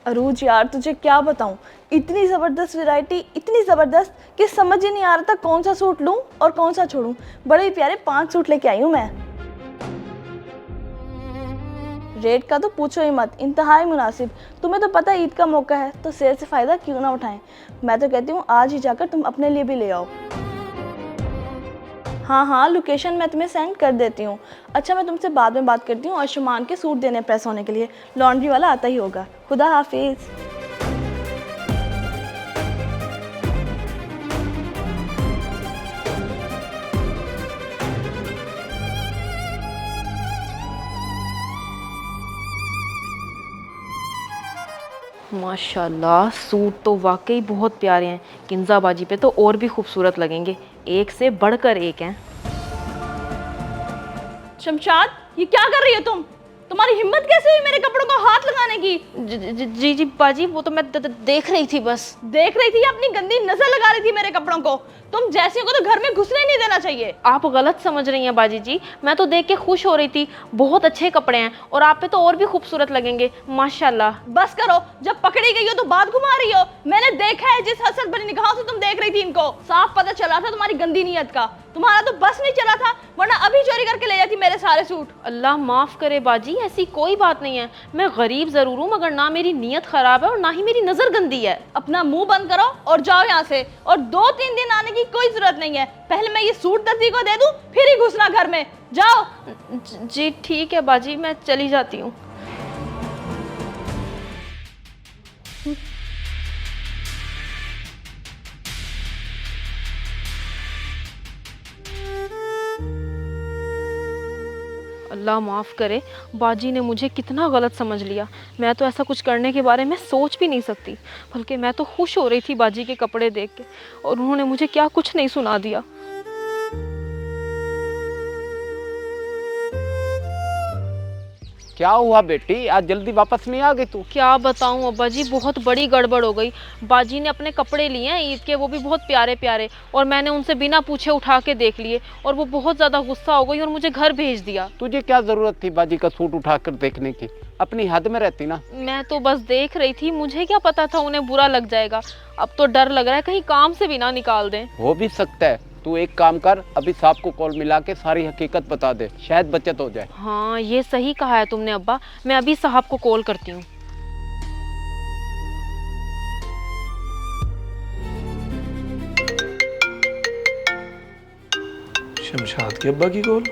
अरूज यार तुझे क्या बताऊं, इतनी ज़बरदस्त वैरायटी, इतनी ज़बरदस्त कि समझ ही नहीं आ रहा था कौन सा सूट लूं और कौन सा छोड़ूं। बड़े ही प्यारे 5 सूट लेके आई हूं मैं। रेट का तो पूछो ही मत, इंतहाई मुनासिब। तुम्हें तो पता है ईद का मौका है तो सेल से फ़ायदा क्यों ना उठाएं। मैं तो कहती हूँ आज ही जाकर तुम अपने लिए भी ले आओ। हाँ हाँ, लोकेशन मैं तुम्हें सेंड कर देती हूँ। अच्छा मैं तुमसे बाद में बात करती हूँ और शुमान के सूट देने प्रेस होने के लिए लॉन्ड्री वाला आता ही होगा। खुदा हाफिज़। माशाल्लाह सूट तो वाकई बहुत प्यारे हैं। किंजा बाजी पे तो और भी खूबसूरत लगेंगे, एक से बढ़कर एक हैं। शमशाद, ये क्या कर रही हो तुम? तुम्हारी हिम्मत कैसे हुई मेरे कपड़ों को हाथ लगाने की? जी जी बाजी, वो तो मैं देख रही थी, बस देख रही थी या अपनी गंदी नजर लगा रही थी मेरे कपड़ों को? तुम जैसी को तो घर में घुसने नहीं देना चाहिए। आप गलत समझ रही हैं बाजी जी, मैं तो देख के खुश हो रही थी। बहुत अच्छे कपड़े हैं और आप पे तो और भी खूबसूरत लगेंगे माशाल्लाह। बस करो, जब पकड़ी गई हो तो बात घुमा रही हो। मैंने देखा है जिस हसरत भरी निगाहों से तुम देख रही थी इनको, साफ पता चला था तुम्हारी गंदी नीयत का। तुम्हारा तो बस नहीं चला था, वरना अभी चोरी करके ले जाती मेरे सारे सूट। अल्लाह माफ़ करे बाजी, ऐसी कोई बात नहीं है। मैं गरीब ज़रूर हूँ मगर ना मेरी नीयत ख़राब है और ना ही मेरी नज़र गंदी है। अपना मुंह बंद करो और जाओ यहाँ से, और 2-3 दिन आने की कोई जरूरत नहीं है। पहले मैं ये सूट दर्जी को दे दूँ फिर ही घुसना घर में। जाओ। जी ठीक है बाजी, मैं चली जाती हूँ। अल्लाह माफ़ करे, बाजी ने मुझे कितना गलत समझ लिया। मैं तो ऐसा कुछ करने के बारे में सोच भी नहीं सकती, बल्कि मैं तो खुश हो रही थी बाजी के कपड़े देख के, और उन्होंने मुझे क्या कुछ नहीं सुना दिया। क्या हुआ बेटी, आज जल्दी वापस नहीं आ गई तू? क्या बताऊं अब्बा जी, बहुत बड़ी गड़बड़ हो गई। बाजी ने अपने कपड़े लिए हैं ईद के, वो भी बहुत प्यारे प्यारे, और मैंने उनसे बिना पूछे उठा के देख लिए और वो बहुत ज़्यादा गुस्सा हो गई और मुझे घर भेज दिया। तुझे क्या जरूरत थी बाजी का सूट उठाकर देखने की? अपनी हद में रहती ना। मैं तो बस देख रही थी, मुझे क्या पता था उन्हें बुरा लग जाएगा। अब तो डर लग रहा है कहीं काम से भी ना निकाल दें। हो भी सकता है। तू एक काम कर, अभी साहब को कॉल मिला के सारी हकीकत बता दे, शायद बचत हो जाए। हाँ ये सही कहा है तुमने अब्बा, मैं अभी साहब को कॉल करती हूँ। शमशाद के अब्बा की कॉल।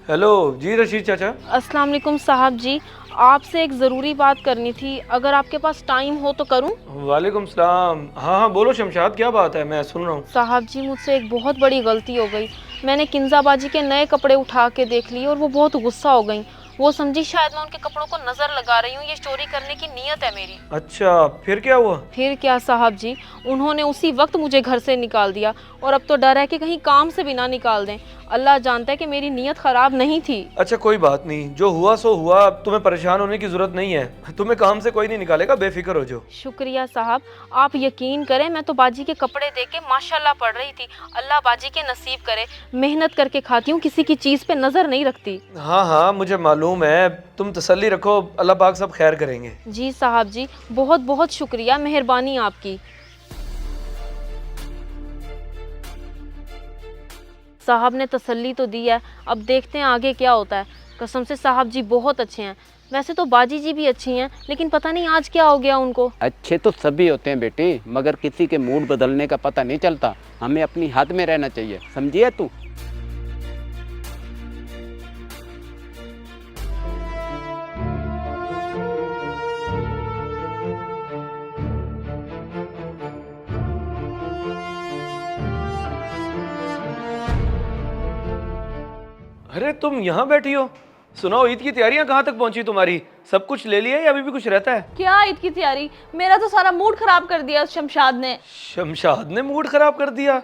हेलो जी रशीद चाचा। अस्सलाम वालेकुम साहब जी, आपसे एक ज़रूरी बात करनी थी, अगर आपके पास टाइम हो तो करूं? वालेकुम सलाम। हाँ हाँ बोलो शमशाद, क्या बात है, मैं सुन रहा हूँ। साहब जी मुझसे एक बहुत बड़ी गलती हो गई। मैंने किंजा बाजी के नए कपड़े उठा के देख लिए और वो बहुत गुस्सा हो गई। वो समझी शायद मैं उनके कपड़ों को नज़र लगा रही हूँ, ये चोरी करने की नीयत है मेरी। अच्छा फिर क्या हुआ? फिर क्या साहब जी, उन्होंने उसी वक्त मुझे घर से निकाल दिया और अब तो डर है कि कहीं काम से भी ना निकाल दें। अल्लाह जानता है कि मेरी नीयत ख़राब नहीं थी। अच्छा कोई बात नहीं, जो हुआ सो हुआ, अब तुम्हें परेशान होने की जरूरत नहीं है। तुम्हें काम से कोई नहीं निकालेगा, बेफिक्र हो जाओ। शुक्रिया साहब, आप यकीन करें मैं तो बाजी के कपड़े देख के माशाल्लाह पढ़ रही थी। अल्लाह बाजी के नसीब करे, मेहनत करके खाती हूँ, किसी की चीज़ पे नज़र नहीं रखती। हाँ हाँ मुझे मालूम है, तुम तसल्ली रखो, अल्लाह पाक सब खैर करेंगे। जी साहब जी, बहुत बहुत शुक्रिया, मेहरबानी आपकी। साहब ने तसल्ली तो दी है, अब देखते हैं आगे क्या होता है। कसम से साहब जी बहुत अच्छे हैं। वैसे तो बाजी जी भी अच्छी हैं, लेकिन पता नहीं आज क्या हो गया उनको। अच्छे तो सभी होते हैं बेटी, मगर किसी के मूड बदलने का पता नहीं चलता। हमें अपनी हद में रहना चाहिए, समझिए तू। अरे तुम यहाँ बैठी हो? सुनाओ, ईद की तैयारियां कहाँ तक पहुंची तुम्हारी? सब कुछ ले लिया या अभी भी कुछ रहता है? क्या ईद की तैयारी? मेरा तो सारा मूड खराब कर दिया उस शमशाद ने। शमशाद ने मूड खराब कर दिया?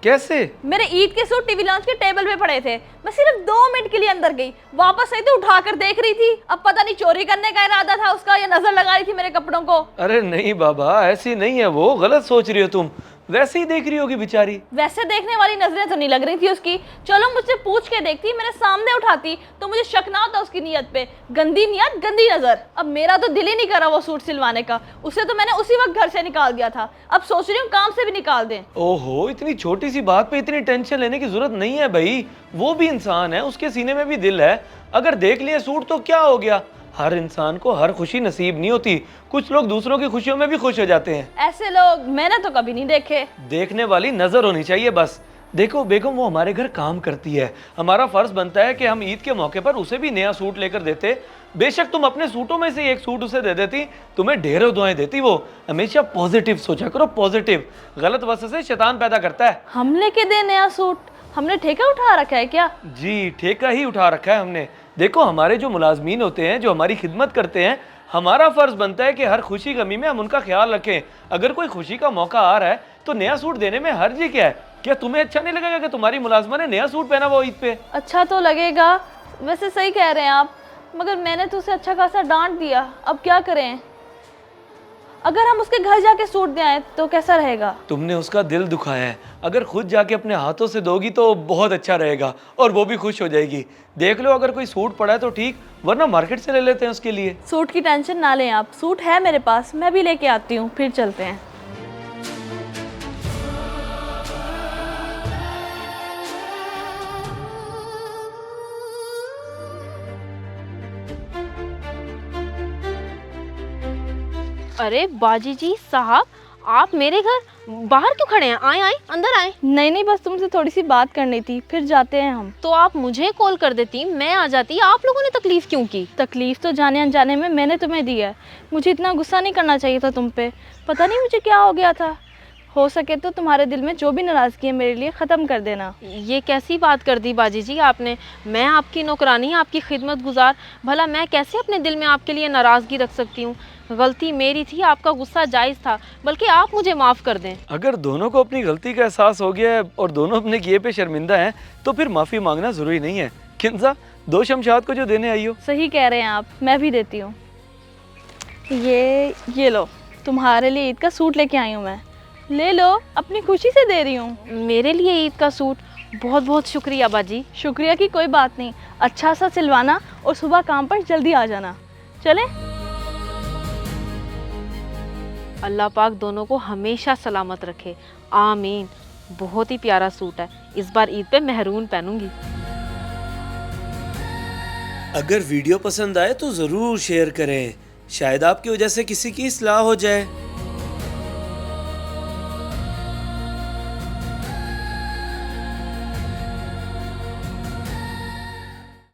कैसे? मेरे ईद के सूट टीवी लॉन्च के टेबल पे पड़े थे, मैं सिर्फ 2 मिनट के लिए अंदर गई, वापस आई तो उठा कर देख रही थी। अब पता नहीं चोरी करने का इरादा था उसका या नजर लगा रही थी मेरे कपड़ों को। अरे नहीं बाबा, ऐसी नहीं है वो, गलत सोच रही हो तुम। वैसे ही देख रही होगी बेचारी। वैसे देखने वाली नजरें तो नहीं लग रही थी उसकी। चलो मुझसे पूछ के देखती, मेरे सामने उठाती तो मुझे शक ना होता उसकी नीयत पे। गंदी नीयत, गंदी नजर। अब मेरा तो दिल ही नहीं कर रहा वो सूट सिलवाने का। उसे तो मैंने उसी वक्त घर से निकाल दिया था, अब सोच रही हूँ काम से भी निकाल दें। ओहो, इतनी छोटी सी बात पे इतनी टेंशन लेने की जरूरत नहीं है भाई। वो भी इंसान है, उसके सीने में भी दिल है। अगर देख लिया सूट तो क्या हो गया। हर इंसान को हर खुशी नसीब नहीं होती। कुछ लोग दूसरों की खुशियों में भी खुश हो जाते हैं। ऐसे लोग मैंने तो कभी नहीं देखे। देखने वाली नजर होनी चाहिए बस। देखो बेगम, वो हमारे घर काम करती है, हमारा फर्ज बनता है कि हम ईद के मौके पर उसे भी नया सूट लेकर देते। बेशक तुम अपने सूटों में से एक सूट उसे दे देती, तुम्हें ढेरों दुआएं देती। वो हमेशा पॉजिटिव सोचा करो, पॉजिटिव। गलत वसवसे से शैतान पैदा करता है। हम लेके दे नया सूट? हमने ठेका उठा रखा है क्या? जी, ठेका ही उठा रखा है हमने। देखो, हमारे जो मुलाजमीन होते हैं, जो हमारी खिदमत करते हैं, हमारा फर्ज बनता है कि हर खुशी गमी में हम उनका ख्याल रखें। अगर कोई खुशी का मौका आ रहा है तो नया सूट देने में हर्ज ही क्या है? क्या तुम्हें अच्छा नहीं लगेगा कि तुम्हारी मुलाजमा ने नया सूट पहना वो ईद पे? अच्छा तो लगेगा, वैसे सही कह रहे हैं आप, मगर मैंने तो उसे अच्छा खासा डांट दिया। अब क्या करें? अगर हम उसके घर जाके सूट दे आए तो कैसा रहेगा? तुमने उसका दिल दुखाया है। अगर खुद जाके अपने हाथों से दोगी तो बहुत अच्छा रहेगा और वो भी खुश हो जाएगी। देख लो, अगर कोई सूट पड़ा है तो ठीक, वरना मार्केट से ले लेते हैं उसके लिए। सूट की टेंशन ना लें आप, सूट है मेरे पास, मैं भी लेके आती हूँ, फिर चलते हैं। अरे बाजी जी साहब, आप मेरे घर बाहर क्यों खड़े हैं? आए आए, अंदर आए। नहीं नहीं, बस तुमसे थोड़ी सी बात करनी थी, फिर जाते हैं हम। तो आप मुझे कॉल कर देती, मैं आ जाती। आप लोगों ने तकलीफ क्यों की? तकलीफ तो जाने अनजाने में मैंने तुम्हें दी है। मुझे इतना गुस्सा नहीं करना चाहिए था तुम पे। पता नहीं मुझे क्या हो गया था। हो सके तो तुम्हारे दिल में जो भी नाराज़गी है मेरे लिए ख़त्म कर देना। ये कैसी बात कर दी बाजी जी आपने? मैं आपकी नौकरानी, आपकी खिदमत गुजार, भला मैं कैसे अपने दिल में आपके लिए नाराज़गी रख सकती हूँ? गलती मेरी थी, आपका गुस्सा जायज़ था, बल्कि आप मुझे माफ़ कर दें। अगर दोनों को अपनी गलती का एहसास हो गया है और दोनों अपने किए पे शर्मिंदा हैं, तो फिर माफ़ी मांगना ज़रूरी नहीं है। किंजा, दो शमशाद को जो देने आई हो। सही कह रहे हैं आप, मैं भी देती हूँ। ये लो, तुम्हारे लिए ईद का सूट लेके आई हूँ मैं। ले लो, अपनी खुशी से दे रही हूँ। मेरे लिए ईद का सूट? बहुत बहुत शुक्रिया बाजी। शुक्रिया की कोई बात नहीं, अच्छा सा सिलवाना और सुबह काम पर जल्दी आ जाना। चलें? अल्लाह पाक दोनों को हमेशा सलामत रखे, आमीन। बहुत ही प्यारा सूट है, इस बार ईद पे मेहरून पहनूंगी। अगर वीडियो पसंद आए तो ज़रूर शेयर करें, शायद आपकी वजह से किसी की इस्लाह हो जाए।